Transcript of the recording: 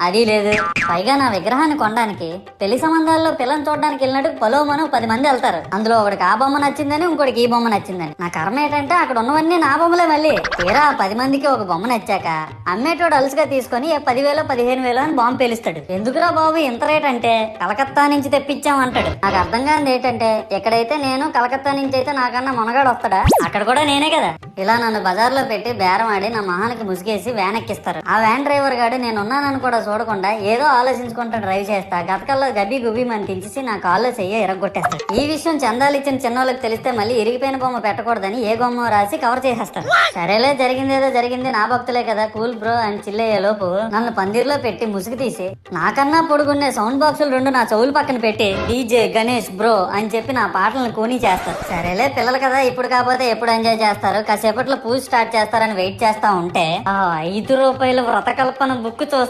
అది లేదు. పైగా నా విగ్రహాన్ని కొనడానికి పెళ్లి సంబంధాల్లో పిల్లని చూడడానికి వెళ్ళినట్టు పొలోమను 10 మంది వెళ్తారు. అందులో ఒకడికి ఆ బొమ్మ నచ్చిందని, ఇంకోటికి ఈ బొమ్మ నచ్చిందని. నా కర్మ ఏంటంటే అక్కడ ఉన్నవన్నీ నా బొమ్మలే. మళ్ళీ తీరా 10 మందికి ఒక బొమ్మ నచ్చాక అమ్మేటోడు అలుసుగా తీసుకొని 10,000 15,000 అని బాంబు పేలుస్తాడు. ఎందుకురా బాబు ఇంత రేట్ అంటే కలకత్తా నుంచి తెప్పించాం అంటాడు. నాకు అర్థం కానిది ఏంటంటే ఎక్కడైతే నేను కలకత్తా నుంచి అయితే నాకన్నా మొనగాడు వస్తాడా, అక్కడ కూడా నేనే కదా. ఇలా నన్ను బజార్లో పెట్టి బేరం ఆడి నా మొహానికి ముసుగేసి వ్యాన్ ఎక్కిస్తారు. ఆ వ్యాన్ డ్రైవర్ గాడు నేను ఉన్నానని కూడా చూడకుండా ఏదో ఆలోచించుకుంటా డ్రైవ్ చేస్తా గతకల్లో గబ్బి గుబ్బి అని తెంచేసి నా కాల్లో చెయ్యి ఎరగొట్టేస్తాడు. ఈ విషయం చందాలు ఇచ్చిన చిన్నోళ్ళకి తెలిస్తే మళ్ళీ ఇరిగిపోయిన బొమ్మ పెట్టకూడదని ఏ బొమ్మ రాసి కవర్ చేసేస్తారు. సరేలే జరిగిందేదో జరిగింది, నా భక్తులే కదా కూల్ బ్రో అని చిల్లయ్యే లోపు నన్ను పందిర్లో పెట్టి ముసుగు తీసి నాకన్నా పొడుగున్నే సౌండ్ బాక్సులు 2 నా చెవులు పక్కన పెట్టి డీజే గణేష్ బ్రో అని చెప్పి నా పాటలను కూనీ చేస్తారు. సరేలే పిల్లలు కదా ఇప్పుడు కాకపోతే ఎప్పుడు ఎంజాయ్ చేస్తారు, కాసేపట్లో పూజ స్టార్ట్ చేస్తారని వెయిట్ చేస్తా ఉంటే ఆ 5 రూపాయల వ్రతకల్పన బుక్ చూస్తే